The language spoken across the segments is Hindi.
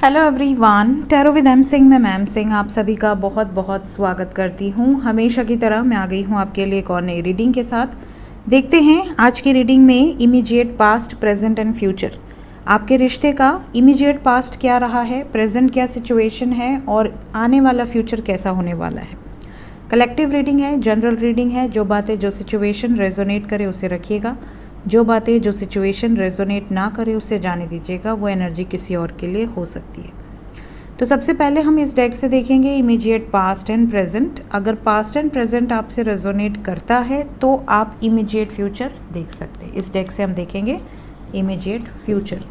Hello everyone, tarot with M Singh में मैम सिंह आप सभी का बहुत बहुत स्वागत करती हूँ। हमेशा की तरह मैं आ गई हूँ आपके लिए एक और नई रीडिंग के साथ। देखते हैं आज की रीडिंग में immediate past, present and future. आपके रिश्ते का इमीडिएट पास्ट क्या रहा है, प्रेजेंट क्या सिचुएशन है और आने वाला फ्यूचर कैसा होने वाला है। कलेक्टिव रीडिंग है, जनरल रीडिंग है। जो बातें जो सिचुएशन रेजोनेट करे उसे रखिएगा, जो बातें जो सिचुएशन रेजोनेट ना करे उसे जाने दीजिएगा। वो एनर्जी किसी और के लिए हो सकती है। तो सबसे पहले हम इस डेक से देखेंगे इमीडिएट पास्ट एंड प्रेजेंट। अगर पास्ट एंड प्रेजेंट आपसे रेजोनेट करता है तो आप इमीडिएट फ्यूचर देख सकते हैं। इस डेक से हम देखेंगे इमीडिएट फ्यूचर।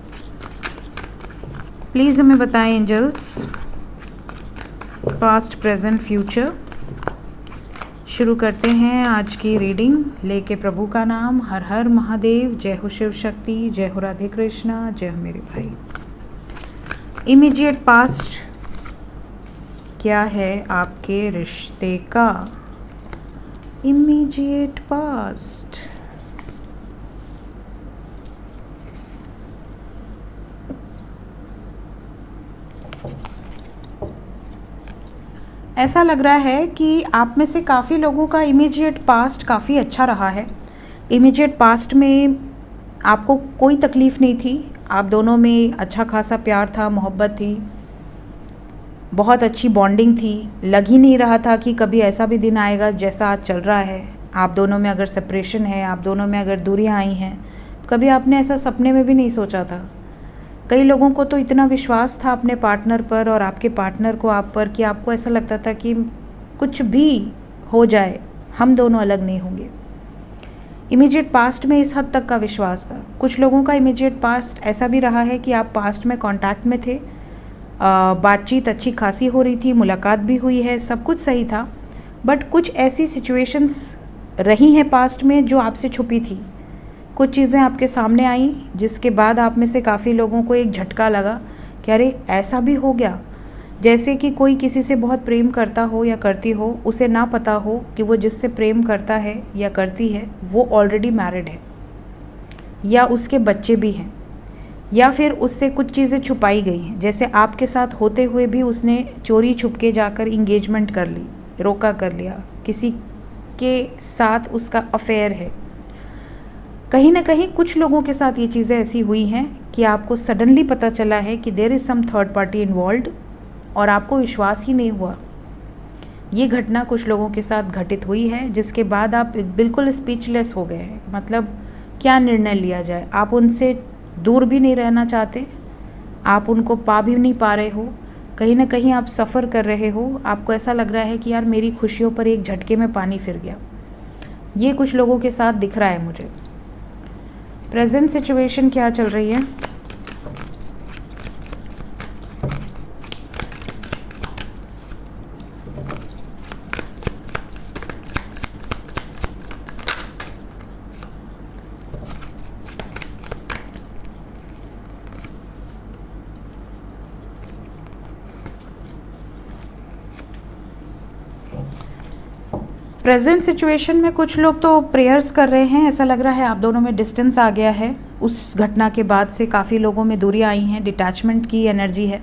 प्लीज़ हमें बताएं एंजल्स, पास्ट प्रेजेंट फ्यूचर। शुरू करते हैं आज की रीडिंग लेके प्रभु का नाम। हर हर महादेव, जय हो शिव शक्ति, जय हो राधे कृष्णा, जय हो मेरे भाई। इमीडिएट पास्ट क्या है आपके रिश्ते का? इमीडिएट पास्ट ऐसा लग रहा है कि आप में से काफ़ी लोगों का इमीडिएट पास्ट काफ़ी अच्छा रहा है। इमीडिएट पास्ट में आपको कोई तकलीफ़ नहीं थी, आप दोनों में अच्छा खासा प्यार था, मोहब्बत थी, बहुत अच्छी बॉन्डिंग थी। लग ही नहीं रहा था कि कभी ऐसा भी दिन आएगा जैसा आज चल रहा है। आप दोनों में अगर सेपरेशन है, आप दोनों में अगर दूरियां आई हैं, कभी आपने ऐसा सपने में भी नहीं सोचा था। कई लोगों को तो इतना विश्वास था अपने पार्टनर पर और आपके पार्टनर को आप पर कि आपको ऐसा लगता था कि कुछ भी हो जाए हम दोनों अलग नहीं होंगे। इमीडिएट पास्ट में इस हद तक का विश्वास था। कुछ लोगों का इमीडिएट पास्ट ऐसा भी रहा है कि आप पास्ट में कांटेक्ट में थे, बातचीत अच्छी खासी हो रही थी, मुलाकात भी हुई है, सब कुछ सही था, बट कुछ ऐसी सिचुएशंस रही हैं पास्ट में जो आपसे छुपी थी। कुछ चीज़ें आपके सामने आई जिसके बाद आप में से काफ़ी लोगों को एक झटका लगा कि अरे ऐसा भी हो गया। जैसे कि कोई किसी से बहुत प्रेम करता हो या करती हो, उसे ना पता हो कि वो जिससे प्रेम करता है या करती है वो ऑलरेडी मैरिड है या उसके बच्चे भी हैं, या फिर उससे कुछ चीज़ें छुपाई गई हैं। जैसे आपके साथ होते हुए भी उसने चोरी छुपके जाकर इंगेजमेंट कर ली, रोका कर लिया, किसी के साथ उसका अफेयर है। कहीं ना कहीं कुछ लोगों के साथ ये चीज़ें ऐसी हुई हैं कि आपको सडनली पता चला है कि there is some third party involved और आपको विश्वास ही नहीं हुआ। ये घटना कुछ लोगों के साथ घटित हुई है जिसके बाद आप बिल्कुल स्पीचलेस हो गए हैं। मतलब क्या निर्णय लिया जाए। आप उनसे दूर भी नहीं रहना चाहते, आप उनको पा भी नहीं पा रहे हो, कहीं ना कहीं आप सफ़र कर रहे हो। आपको ऐसा लग रहा है कि यार मेरी खुशियों पर एक झटके में पानी फिर गया। ये कुछ लोगों के साथ दिख रहा है मुझे। प्रेजेंट सिचुएशन क्या चल रही है? प्रेजेंट सिचुएशन में कुछ लोग तो प्रेयर्स कर रहे हैं। ऐसा लग रहा है आप दोनों में डिस्टेंस आ गया है। उस घटना के बाद से काफ़ी लोगों में दूरियां आई हैं, डिटैचमेंट की एनर्जी है।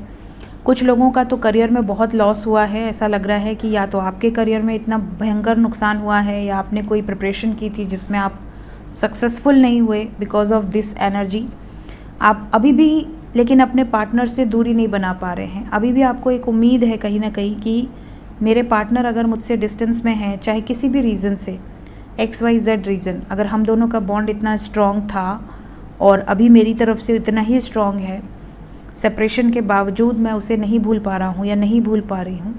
कुछ लोगों का तो करियर में बहुत लॉस हुआ है। ऐसा लग रहा है कि या तो आपके करियर में इतना भयंकर नुकसान हुआ है या आपने कोई प्रिपरेशन की थी जिसमें आप सक्सेसफुल नहीं हुए बिकॉज ऑफ दिस एनर्जी। आप अभी भी लेकिन अपने पार्टनर से दूरी नहीं बना पा रहे हैं। अभी भी आपको एक उम्मीद है कहीं ना कहीं कि मेरे पार्टनर अगर मुझसे डिस्टेंस में है, चाहे किसी भी रीज़न से, XYZ रीज़न, अगर हम दोनों का बॉन्ड इतना स्ट्रॉन्ग था और अभी मेरी तरफ से इतना ही स्ट्रॉन्ग है, सेपरेशन के बावजूद मैं उसे नहीं भूल पा रहा हूँ या नहीं भूल पा रही हूँ।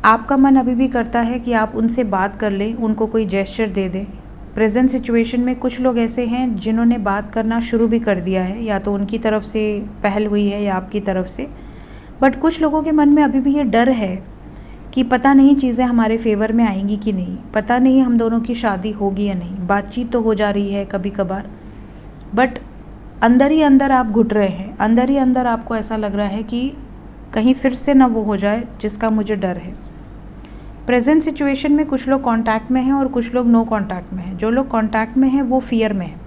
आपका मन अभी भी करता है कि आप उनसे बात कर लें, उनको कोई जेस्चर दे दें। प्रेजेंट सिचुएशन में कुछ लोग ऐसे हैं जिन्होंने बात करना शुरू भी कर दिया है, या तो उनकी तरफ से पहल हुई है या आपकी तरफ से, बट कुछ लोगों के मन में अभी भी ये डर है कि पता नहीं चीज़ें हमारे फेवर में आएंगी कि नहीं, पता नहीं हम दोनों की शादी होगी या नहीं। बातचीत तो हो जा रही है कभी कभार, बट अंदर ही अंदर आप घुट रहे हैं। अंदर ही अंदर आपको ऐसा लग रहा है कि कहीं फिर से ना वो हो जाए जिसका मुझे डर है। प्रेजेंट सिचुएशन में कुछ लोग कांटेक्ट में हैं और कुछ लोग नो कांटेक्ट में हैं। जो लोग कांटेक्ट में हैं वो फियर में हैं,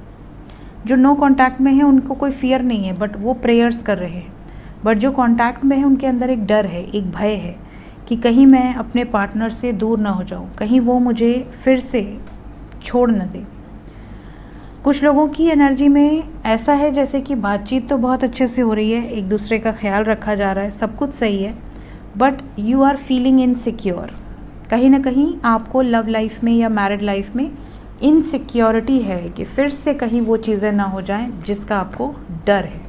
जो नो कांटेक्ट में हैं उनको कोई फियर नहीं है, बट वो प्रेयर्स कर रहे हैं। बट जो कांटेक्ट में है उनके अंदर एक डर है, एक भय है कि कहीं मैं अपने पार्टनर से दूर ना हो जाऊं, कहीं वो मुझे फिर से छोड़ न दे। कुछ लोगों की एनर्जी में ऐसा है जैसे कि बातचीत तो बहुत अच्छे से हो रही है, एक दूसरे का ख्याल रखा जा रहा है, सब कुछ सही है, but you are feeling insecure. कहीं ना कहीं आपको लव लाइफ में या मैरिड लाइफ में इनसिक्योरिटी है कि फिर से कहीं वो चीज़ें ना हो जाएं जिसका आपको डर है।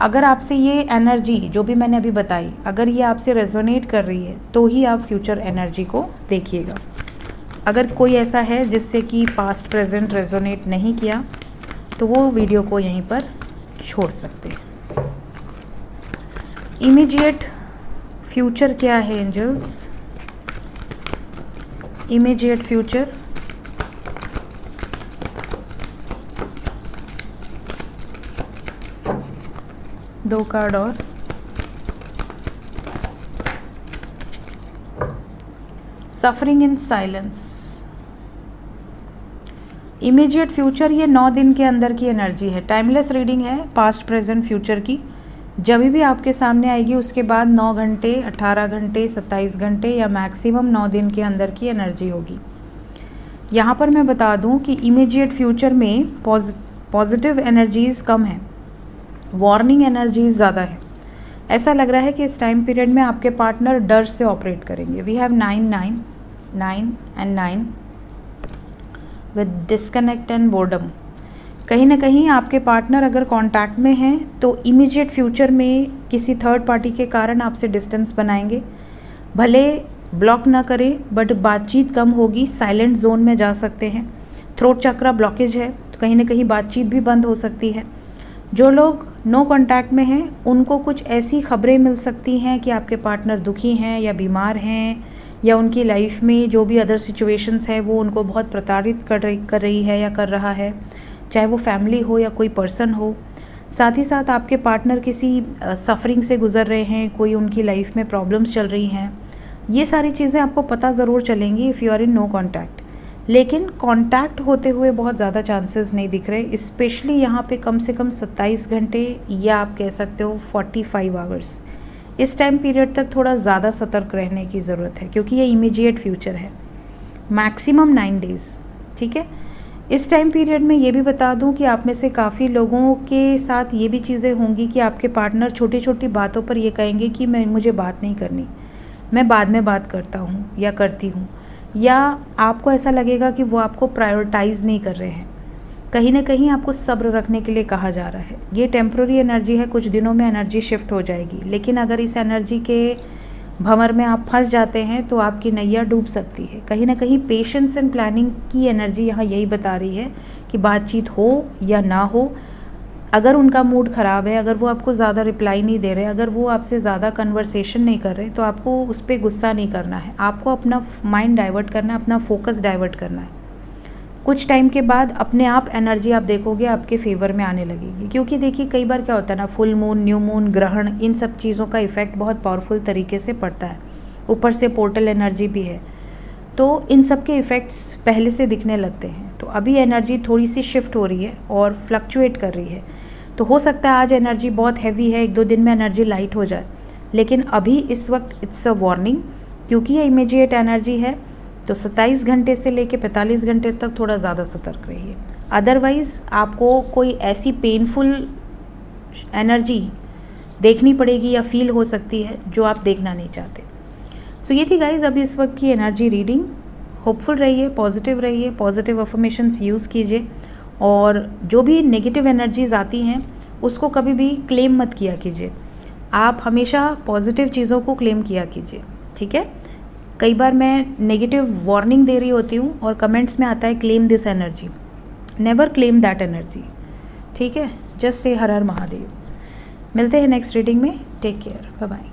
अगर आपसे ये एनर्जी जो भी मैंने अभी बताई, अगर ये आपसे रेजोनेट कर रही है तो ही आप फ्यूचर एनर्जी को देखिएगा। अगर कोई ऐसा है जिससे कि पास्ट प्रेजेंट रेजोनेट नहीं किया तो वो वीडियो को यहीं पर छोड़ सकते हैं। इमीडिएट फ्यूचर क्या है एंजल्स? इमीडिएट फ्यूचर दो कार्ड और suffering in silence. Immediate future ये 9 दिन के अंदर की एनर्जी है, टाइमलेस रीडिंग है पास्ट प्रेजेंट फ्यूचर की। जब भी आपके सामने आएगी उसके बाद 9 घंटे, 18 घंटे, 27 घंटे या मैक्सिमम 9 दिन के अंदर की एनर्जी होगी। यहाँ पर मैं बता दूँ कि इमीडिएट फ्यूचर में पॉजिटिव एनर्जीज़ कम है, वार्निंग एनर्जीज़ ज़्यादा है। ऐसा लग रहा है कि इस टाइम पीरियड में आपके पार्टनर डर से ऑपरेट करेंगे। We have 9 9 9 and 9 with disconnect and boredom. कहीं ना कहीं आपके पार्टनर अगर कांटेक्ट में हैं तो इमीडिएट फ्यूचर में किसी थर्ड पार्टी के कारण आपसे डिस्टेंस बनाएंगे। भले ब्लॉक ना करें बट बातचीत कम होगी, साइलेंट जोन में जा सकते हैं। थ्रोट चक्रा ब्लॉकेज है तो कहीं ना कहीं बातचीत भी बंद हो सकती है। जो लोग नो कांटेक्ट में हैं उनको कुछ ऐसी खबरें मिल सकती हैं कि आपके पार्टनर दुखी हैं या बीमार हैं या उनकी लाइफ में जो भी अदर सिचुएशंस है वो उनको बहुत प्रताड़ित कर रही है या कर रहा है, चाहे वो फैमिली हो या कोई पर्सन हो। साथ ही साथ आपके पार्टनर किसी सफरिंग से गुज़र रहे हैं, कोई उनकी लाइफ में प्रॉब्लम्स चल रही हैं। ये सारी चीज़ें आपको पता ज़रूर चलेंगी if you are in no contact. लेकिन कांटेक्ट होते हुए बहुत ज़्यादा चांसेस नहीं दिख रहे, स्पेशली यहाँ पे कम से कम 27 घंटे या आप कह सकते हो 45 आवर्स। इस टाइम पीरियड तक थोड़ा ज़्यादा सतर्क रहने की ज़रूरत है क्योंकि ये इमीडिएट फ्यूचर है, मैक्सिमम 9 डेज़। ठीक है, इस टाइम पीरियड में ये भी बता दूं कि आप में से काफ़ी लोगों के साथ ये भी चीज़ें होंगी कि आपके पार्टनर छोटी छोटी बातों पर ये कहेंगे कि मुझे बात नहीं करनी, मैं बाद में बात करता हूँ या करती हूँ, या आपको ऐसा लगेगा कि वो आपको प्रायोरिटाइज़ नहीं कर रहे हैं। कहीं ना कहीं आपको सब्र रखने के लिए कहा जा रहा है। ये टेम्प्रेरी एनर्जी है, कुछ दिनों में एनर्जी शिफ्ट हो जाएगी, लेकिन अगर इस एनर्जी के भंवर में आप फंस जाते हैं तो आपकी नैया डूब सकती है। कहीं ना कहीं पेशेंस एंड प्लानिंग की एनर्जी यहाँ यही बता रही है कि बातचीत हो या ना हो, अगर उनका मूड ख़राब है, अगर वो आपको ज़्यादा रिप्लाई नहीं दे रहे, अगर वो आपसे ज़्यादा कन्वर्सेशन नहीं कर रहे, तो आपको उस पर गुस्सा नहीं करना है। आपको अपना माइंड डाइवर्ट करना है, अपना फोकस डाइवर्ट करना है। कुछ टाइम के बाद अपने आप एनर्जी आप देखोगे आपके फेवर में आने लगेगी। क्योंकि देखिए कई बार क्या होता है ना, फुल मून, न्यू मून, ग्रहण, इन सब चीज़ों का इफ़ेक्ट बहुत पावरफुल तरीके से पड़ता है। ऊपर से पोर्टल एनर्जी भी है, तो इन सब के इफ़ेक्ट्स पहले से दिखने लगते हैं। तो अभी एनर्जी थोड़ी सी शिफ्ट हो रही है और फ्लक्चुएट कर रही है। तो हो सकता है आज एनर्जी बहुत हैवी है, 1-2 दिन में एनर्जी लाइट हो जाए, लेकिन अभी इस वक्त इट्स अ वार्निंग क्योंकि ये इमीडिएट एनर्जी है। तो 27 घंटे से लेके 45 घंटे तक थोड़ा ज़्यादा सतर्क रहिए। अदरवाइज़ आपको कोई ऐसी पेनफुल एनर्जी देखनी पड़ेगी या फील हो सकती है जो आप देखना नहीं चाहते। सो ये थी गाइज अभी इस वक्त की एनर्जी रीडिंग। होपफुल रहिए, पॉजिटिव रहिए, पॉजिटिव अफर्मेशंस यूज़ कीजिए और जो भी नेगेटिव एनर्जीज़ आती हैं उसको कभी भी क्लेम मत किया कीजिए। आप हमेशा पॉजिटिव चीज़ों को क्लेम किया कीजिए, ठीक है। कई बार मैं नेगेटिव वार्निंग दे रही होती हूँ और कमेंट्स में आता है claim this energy, never claim that energy, ठीक है। जस्ट से हर हर महादेव। मिलते हैं नेक्स्ट रीडिंग में, टेक केयर, बाय बाय।